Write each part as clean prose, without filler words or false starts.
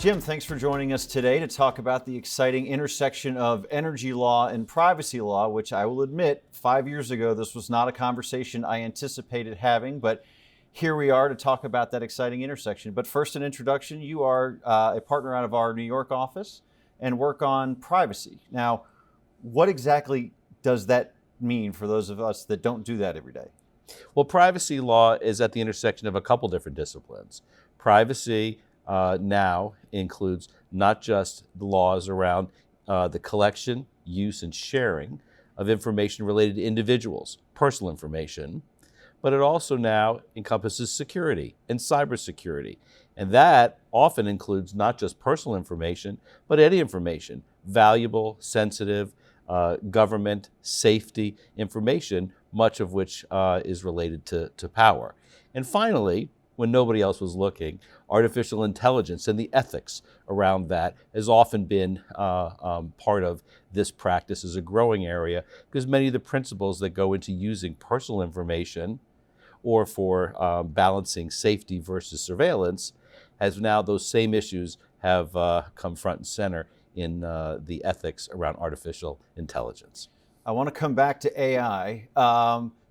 Jim, thanks for joining us today to talk about the exciting intersection of energy law and privacy law, which I will admit, 5 years ago, this was not a conversation I anticipated having, but here we are to talk about that exciting intersection. But first, an introduction. You are a partner out of our New York office and work on privacy. Now, what exactly does that mean for those of us that don't do that every day? Well, privacy law is at the intersection of a couple different disciplines. Privacy now includes not just the laws around the collection, use, and sharing of information related to individuals, personal information, but it also now encompasses security and cybersecurity. And that often includes not just personal information, but any information, valuable, sensitive, government, safety information, much of which is related to power. And finally, when nobody else was looking, artificial intelligence and the ethics around that has often been part of this practice as a growing area, because many of the principles that go into using personal information or for balancing safety versus surveillance has now, those same issues have come front and center in the ethics around artificial intelligence. I want to come back to AI,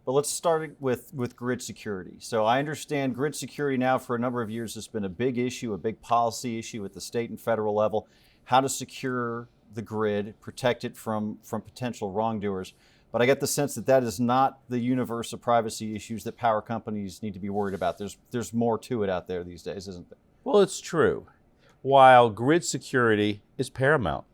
but let's start with grid security. So I understand grid security now for a number of years has been a big issue, a big policy issue at the state and federal level, how to secure the grid, protect it from potential wrongdoers. But I get the sense that that is not the universe of privacy issues that power companies need to be worried about. There's more to it out there these days, isn't there? Well, it's true. While grid security is paramount,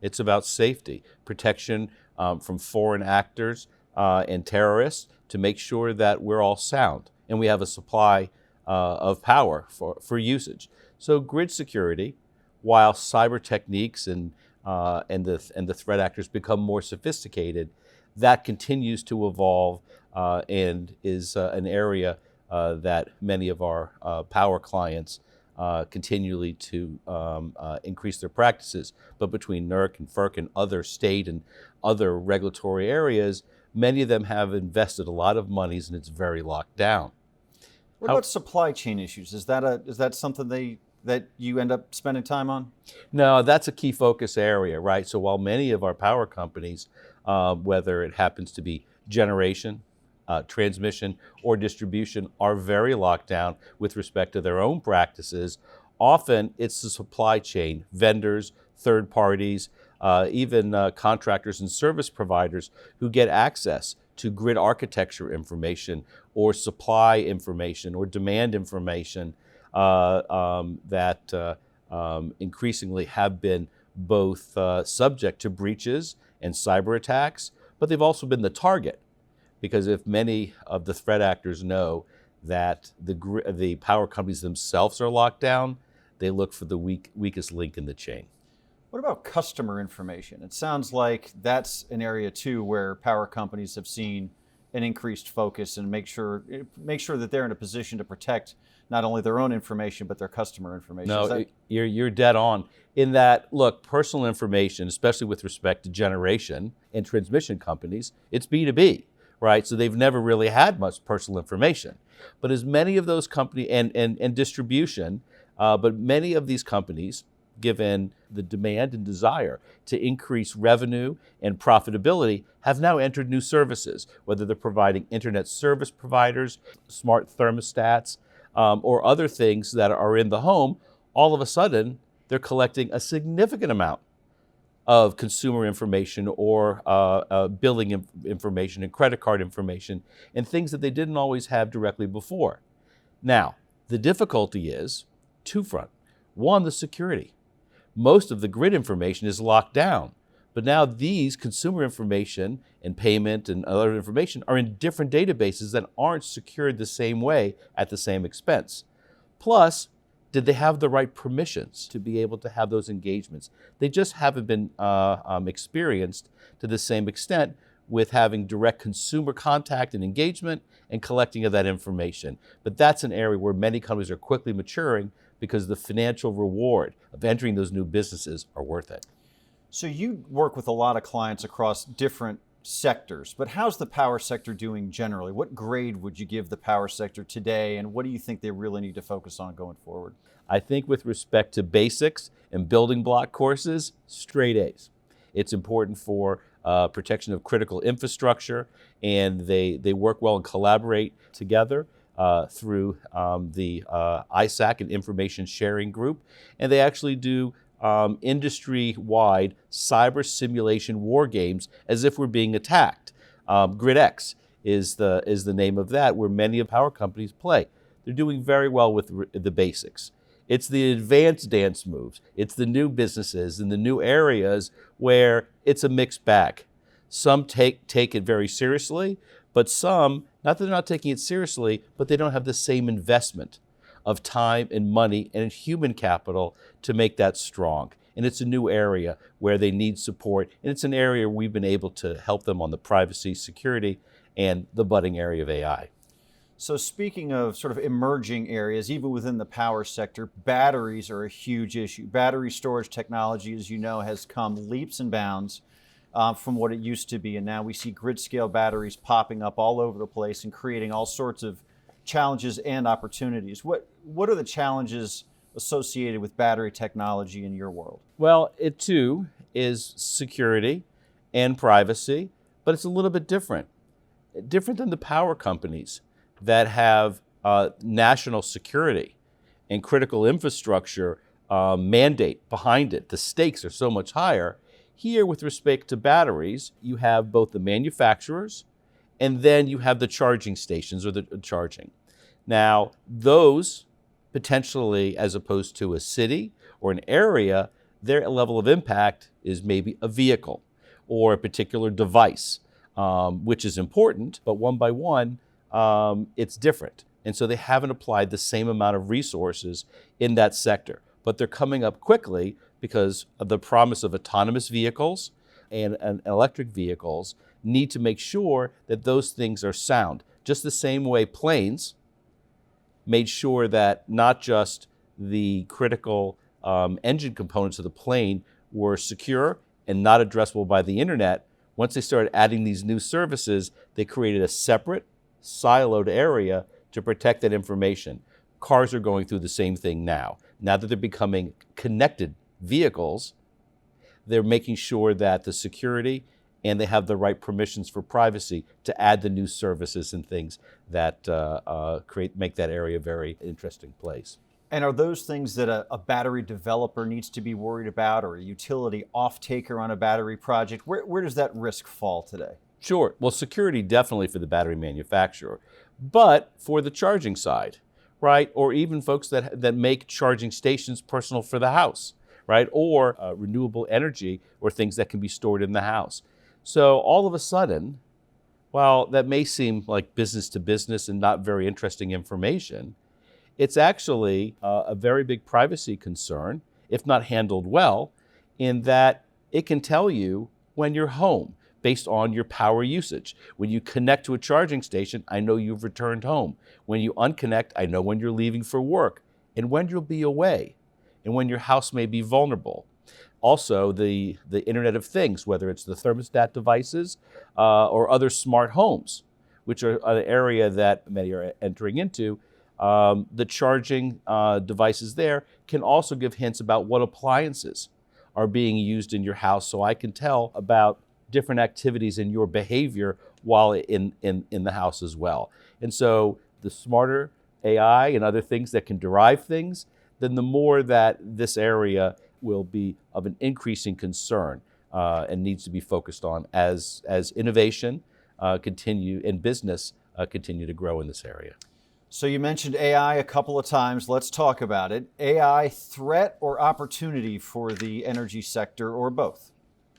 it's about safety, protection from foreign actors and terrorists to make sure that we're all sound and we have a supply of power for usage. So grid security, while cyber techniques and the threat actors become more sophisticated, that continues to evolve and is an area that many of our power clients continually to increase their practices. But between NERC and FERC and other state and other regulatory areas, many of them have invested a lot of monies and it's very locked down. What about supply chain issues? Is that something that you end up spending time on? No, that's a key focus area, right? So while many of our power companies, whether it happens to be generation, transmission, or distribution, are very locked down with respect to their own practices, often it's the supply chain, vendors, third parties, even contractors and service providers who get access to grid architecture information or supply information or demand information that increasingly have been both subject to breaches and cyber attacks, but they've also been the target. Because if many of the threat actors know that the power companies themselves are locked down, they look for the weakest link in the chain. What about customer information? It sounds like that's an area too where power companies have seen an increased focus and make sure that they're in a position to protect not only their own information but their customer information. No, you're dead on in that. Look, personal information, especially with respect to generation and transmission companies, it's B2B. Right, so they've never really had much personal information. But as many of those companies, and distribution, but many of these companies, given the demand and desire to increase revenue and profitability, have now entered new services, whether they're providing internet service providers, smart thermostats, or other things that are in the home. All of a sudden, they're collecting a significant amount of consumer information or billing information and credit card information and things that they didn't always have directly before. Now, the difficulty is two-front. One, the security. Most of the grid information is locked down, but now these consumer information and payment and other information are in different databases that aren't secured the same way at the same expense. Plus, did they have the right permissions to be able to have those engagements? They just haven't been experienced to the same extent with having direct consumer contact and engagement and collecting of that information. But that's an area where many companies are quickly maturing because the financial reward of entering those new businesses are worth it. So you work with a lot of clients across different sectors, but how's the power sector doing generally? What grade would you give the power sector today, and what do you think they really need to focus on going forward? I think with respect to basics and building block courses, straight A's. It's important for protection of critical infrastructure, and they work well and collaborate together through the ISAC and Information Sharing Group, and they actually do industry-wide cyber simulation war games as if we're being attacked. GridX is the name of that, where many of power companies play. They're doing very well with the basics. It's the advanced dance moves. It's the new businesses and the new areas where it's a mixed bag. Some take it very seriously, but some, not that they're not taking it seriously, but they don't have the same investment of time and money and human capital to make that strong. And it's a new area where they need support. And it's an area we've been able to help them on the privacy, security, and the budding area of AI. So speaking of sort of emerging areas, even within the power sector, batteries are a huge issue. Battery storage technology, as you know, has come leaps and bounds from what it used to be. And now we see grid scale batteries popping up all over the place and creating all sorts of challenges and opportunities. What are the challenges associated with battery technology in your world? Well, it too is security and privacy, but it's a little bit different. Different than the power companies that have national security and critical infrastructure mandate behind it. The stakes are so much higher. Here, with respect to batteries, you have both the manufacturers and then you have the charging stations or the charging. Now, those potentially, as opposed to a city or an area, their level of impact is maybe a vehicle or a particular device, which is important, but one by one, it's different. And so they haven't applied the same amount of resources in that sector. But they're coming up quickly because of the promise of autonomous vehicles and electric vehicles need to make sure that those things are sound. Just the same way planes made sure that not just the critical engine components of the plane were secure and not addressable by the internet. Once they started adding these new services, they created a separate siloed area to protect that information. Cars are going through the same thing now. Now that they're becoming connected vehicles, they're making sure that the security and they have the right permissions for privacy to add the new services and things that make that area a very interesting place. And are those things that a battery developer needs to be worried about, or a utility off-taker on a battery project? Where does that risk fall today? Sure. Well, security definitely for the battery manufacturer, but for the charging side, right? Or even folks that make charging stations personal for the house, right? Or renewable energy or things that can be stored in the house. So all of a sudden, while that may seem like business to business and not very interesting information, it's actually a very big privacy concern, if not handled well, in that it can tell you when you're home based on your power usage. When you connect to a charging station, I know you've returned home. When you unconnect, I know when you're leaving for work and when you'll be away and when your house may be vulnerable. Also, the Internet of Things, whether it's the thermostat devices or other smart homes, which are an area that many are entering into. The charging devices there can also give hints about what appliances are being used in your house, so I can tell about different activities in your behavior while in the house as well. And so the smarter AI and other things that can derive things, then the more that this area will be of an increasing concern and needs to be focused on as innovation continue and business continue to grow in this area. So you mentioned AI a couple of times. Let's talk about it. AI threat or opportunity for the energy sector, or both?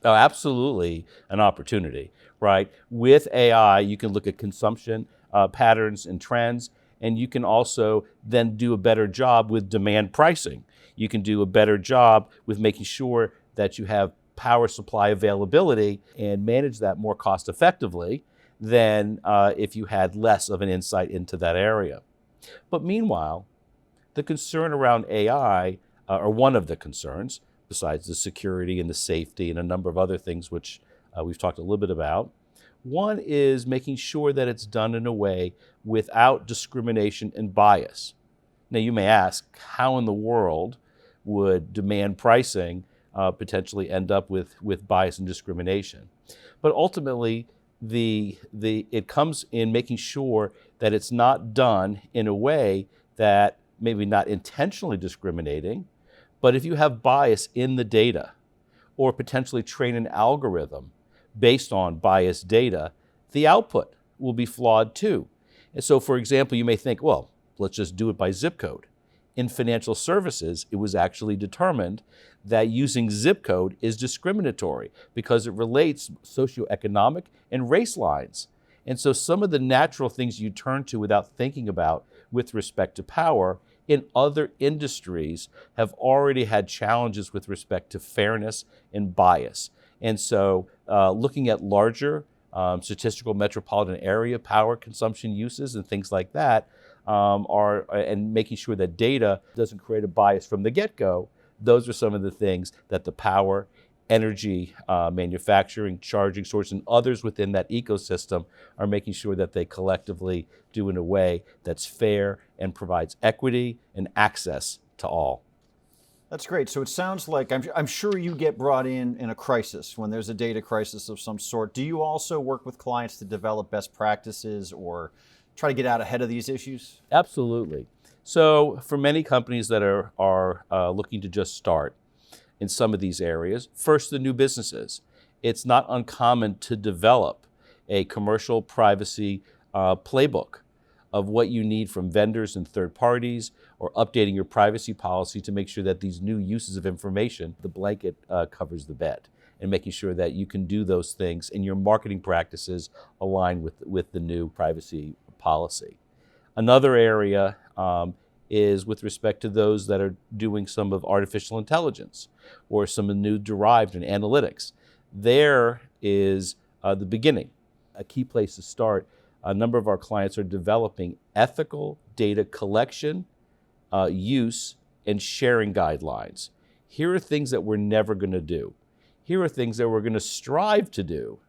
Oh, absolutely an opportunity, right? With AI, you can look at consumption patterns and trends, and you can also then do a better job with demand pricing. You can do a better job with making sure that you have power supply availability and manage that more cost effectively than if you had less of an insight into that area. But meanwhile, the concern around AI, or one of the concerns, besides the security and the safety and a number of other things which we've talked a little bit about, One is making sure that it's done in a way without discrimination and bias. Now, you may ask, how in the world would demand pricing potentially end up with bias and discrimination? But ultimately, it comes in making sure that it's not done in a way that maybe not intentionally discriminating, but if you have bias in the data or potentially train an algorithm based on biased data, the output will be flawed too. And so, for example, you may think, well, let's just do it by zip code. In financial services, it was actually determined that using zip code is discriminatory because it relates socioeconomic and race lines. And so some of the natural things you turn to without thinking about with respect to power in other industries have already had challenges with respect to fairness and bias. And so looking at larger statistical metropolitan area power consumption uses and things like that and making sure that data doesn't create a bias from the get-go, those are some of the things that the power, energy, manufacturing, charging source, and others within that ecosystem are making sure that they collectively do in a way that's fair and provides equity and access to all. That's great. So it sounds like I'm sure you get brought in a crisis when there's a data crisis of some sort. Do you also work with clients to develop best practices or try to get out ahead of these issues? Absolutely. So for many companies that are looking to just start in some of these areas, first the new businesses, it's not uncommon to develop a commercial privacy playbook of what you need from vendors and third parties, or updating your privacy policy to make sure that these new uses of information, the blanket covers the bed, and making sure that you can do those things and your marketing practices align with the new privacy policy. Another area is with respect to those that are doing some of artificial intelligence or some of new derived and analytics. There is the beginning, a key place to start. A number of our clients are developing ethical data collection, use, and sharing guidelines. Here are things that we're never going to do. Here are things that we're going to strive to do.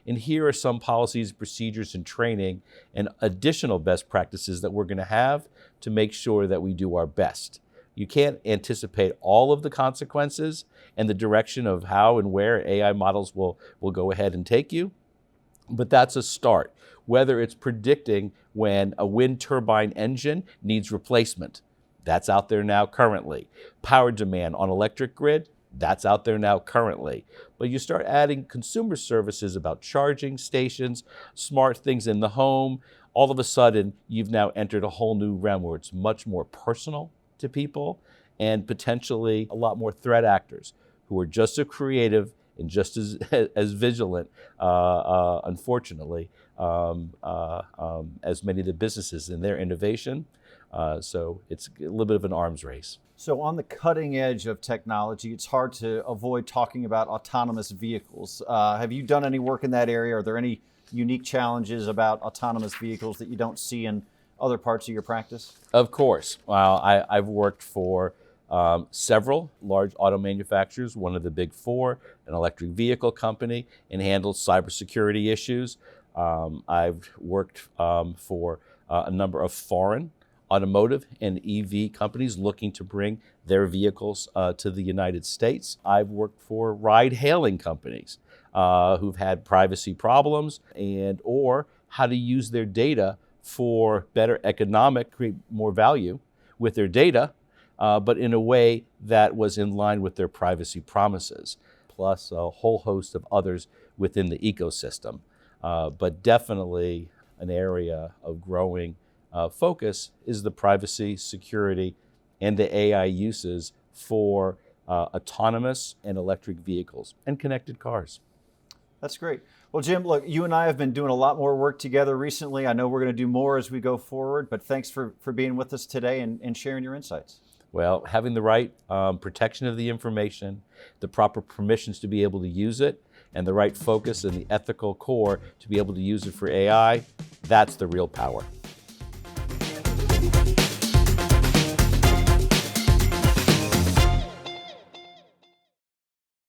And here are some policies, procedures, and training and additional best practices that we're going to have to make sure that we do our best. You can't anticipate all of the consequences and the direction of how and where AI models will go ahead and take you, but that's a start. Whether it's predicting when a wind turbine engine needs replacement, that's out there now currently. Power demand on electric grid, that's out there now currently. But you start adding consumer services about charging stations, smart things in the home, all of a sudden you've now entered a whole new realm where it's much more personal to people and potentially a lot more threat actors who are just as creative and just as vigilant, unfortunately, as many of the businesses in their innovation. So it's a little bit of an arms race. So on the cutting edge of technology, it's hard to avoid talking about autonomous vehicles. Have you done any work in that area? Are there any unique challenges about autonomous vehicles that you don't see in other parts of your practice? Of course. Well, I've worked for several large auto manufacturers, one of the big four, an electric vehicle company, and handled cybersecurity issues. I've worked for a number of foreign automotive and EV companies looking to bring their vehicles to the United States. I've worked for ride-hailing companies who've had privacy problems or how to use their data for better economic, create more value with their data, but in a way that was in line with their privacy promises, plus a whole host of others within the ecosystem. But definitely an area of growing focus is the privacy, security, and the AI uses for autonomous and electric vehicles and connected cars. That's great. Well, Jim, look, you and I have been doing a lot more work together recently. I know we're going to do more as we go forward, but thanks for being with us today and sharing your insights. Well, having the right protection of the information, the proper permissions to be able to use it, and the right focus and the ethical core to be able to use it for AI, that's the real power.